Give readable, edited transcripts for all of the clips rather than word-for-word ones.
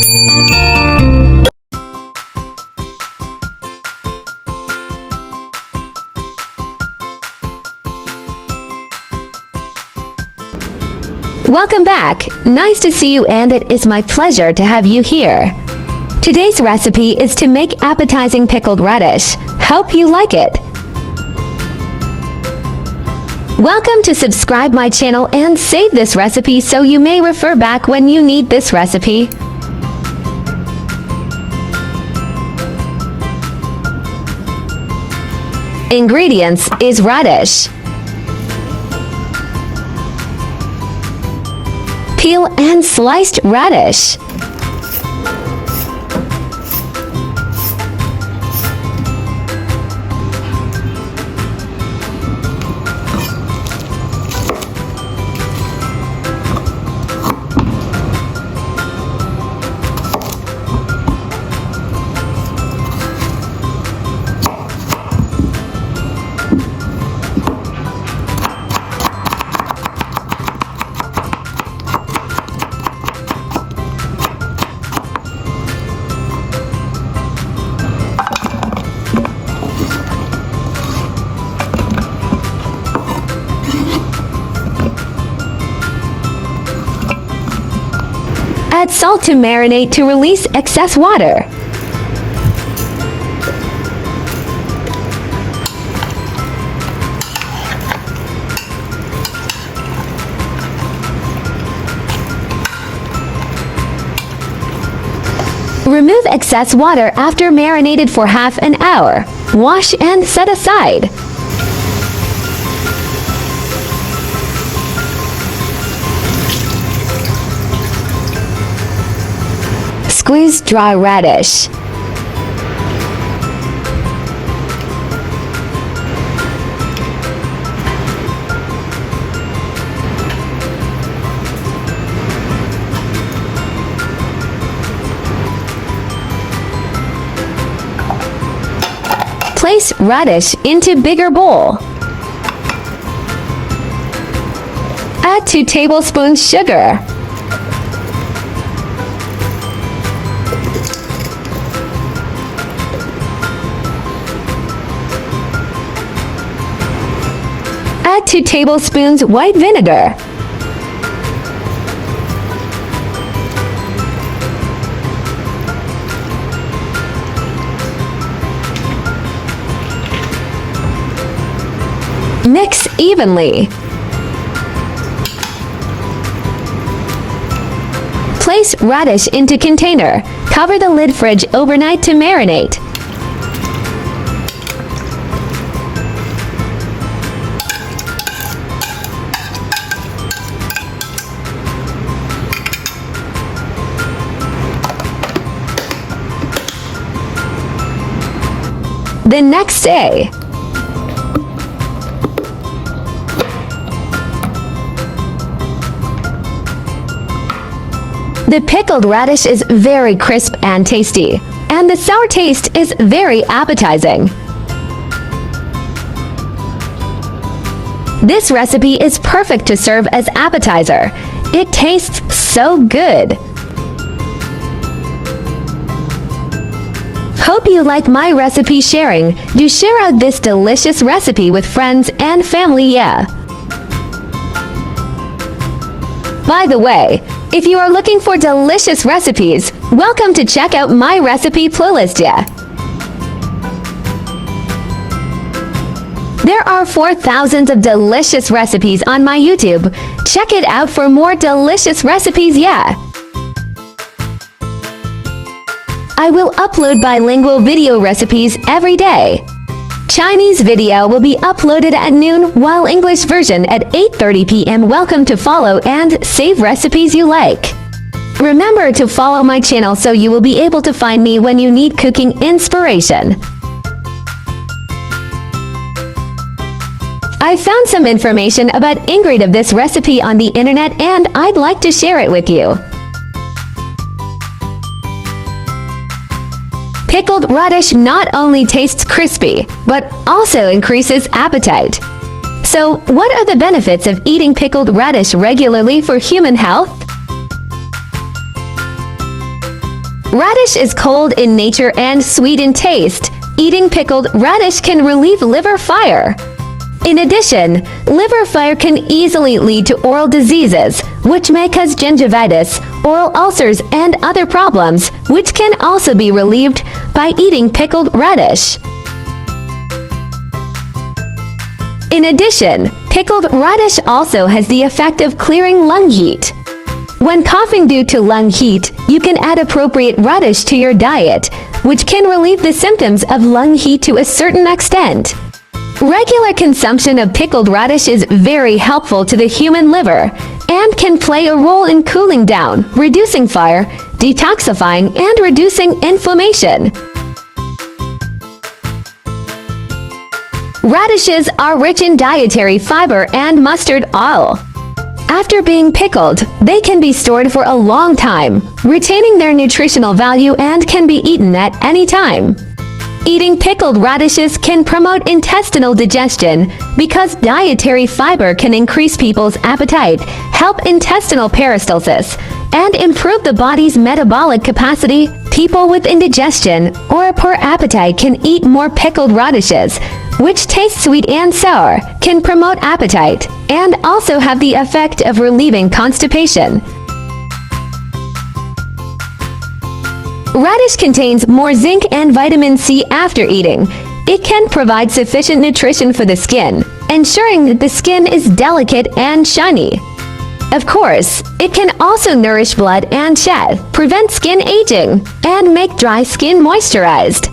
Welcome back! Nice to see you, and it is my pleasure to have you here. Today's recipe is to make appetizing pickled radish. Hope you like it. Welcome to subscribe my channel and save this recipe so you may refer back when you need this recipe. Ingredients is radish. Peel and sliced radish. Add salt to marinate to release excess water. Remove excess water after marinated for half an hour. Wash and set aside. Squeeze dry radish. Place radish into bigger bowl. Add 2 tablespoons sugar. Add 2 tablespoons white vinegar. Mix evenly. Place radish into container. Cover the lid fridge overnight to marinate. The next day, the pickled radish is very crisp and tasty, and the sour taste is very appetizing. This recipe is perfect to serve as appetizer. It tastes so good. Hope you like my recipe sharing. Do share out this delicious recipe with friends and family, yeah. By the way, if you are looking for delicious recipes, welcome to check out my recipe playlist, yeah. There are 4,000 of delicious recipes on my YouTube. Check it out for more delicious recipes, yeah. I will upload bilingual video recipes every day. Chinese video will be uploaded at noon, while English version at 8:30 p.m. Welcome to follow and save recipes you like. Remember to follow my channel so you will be able to find me when you need cooking inspiration. I found some information about ingredient of this recipe on the internet and I'd like to share it with you. Pickled radish not only tastes crispy, but also increases appetite. So, what are the benefits of eating pickled radish regularly for human health? Radish is cold in nature and sweet in taste. Eating pickled radish can relieve liver fire. In addition, liver fire can easily lead to oral diseases, which may cause gingivitis, oral ulcers, and other problems, which can also be relieved by eating pickled radish. In addition, pickled radish also has the effect of clearing lung heat. When coughing due to lung heat, you can add appropriate radish to your diet, which can relieve the symptoms of lung heat to a certain extent. Regular consumption of pickled radish is very helpful to the human liver and can play a role in cooling down, reducing fire, detoxifying, and reducing inflammation. Radishes are rich in dietary fiber and mustard oil. After being pickled, they can be stored for a long time, retaining their nutritional value and can be eaten at any time. Eating pickled radishes can promote intestinal digestion because dietary fiber can increase people's appetite, help intestinal peristalsis, and improve the body's metabolic capacity. People with indigestion or a poor appetite can eat more pickled radishes, which taste sweet and sour, can promote appetite, and also have the effect of relieving constipation. Radish contains more zinc and vitamin C after eating. It can provide sufficient nutrition for the skin, ensuring that the skin is delicate and shiny. Of course, it can also nourish blood and shed, prevent skin aging, and make dry skin moisturized.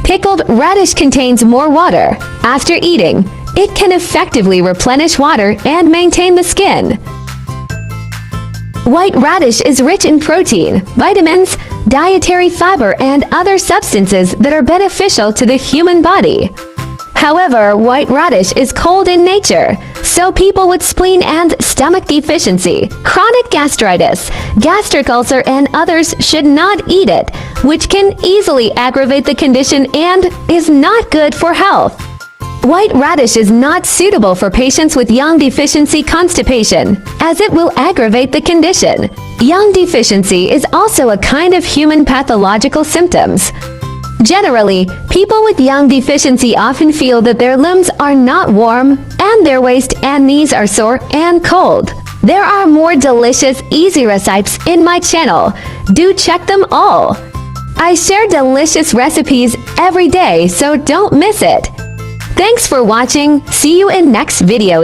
Pickled radish contains more water. After eating, it can effectively replenish water and maintain the skin. White radish is rich in protein, vitamins, dietary fiber, and other substances that are beneficial to the human body. However, white radish is cold in nature, so people with spleen and stomach deficiency, chronic gastritis, gastric ulcer, and others should not eat it, which can easily aggravate the condition and is not good for health. White radish is not suitable for patients with yang deficiency constipation, as it will aggravate the condition. Yang deficiency is also a kind of human pathological symptoms. Generally, people with yang deficiency often feel that their limbs are not warm, and their waist and knees are sore and cold. There are more delicious, easy recipes in my channel. Do check them all. I share delicious recipes every day, so don't miss it. Thanks for watching. See you in next video.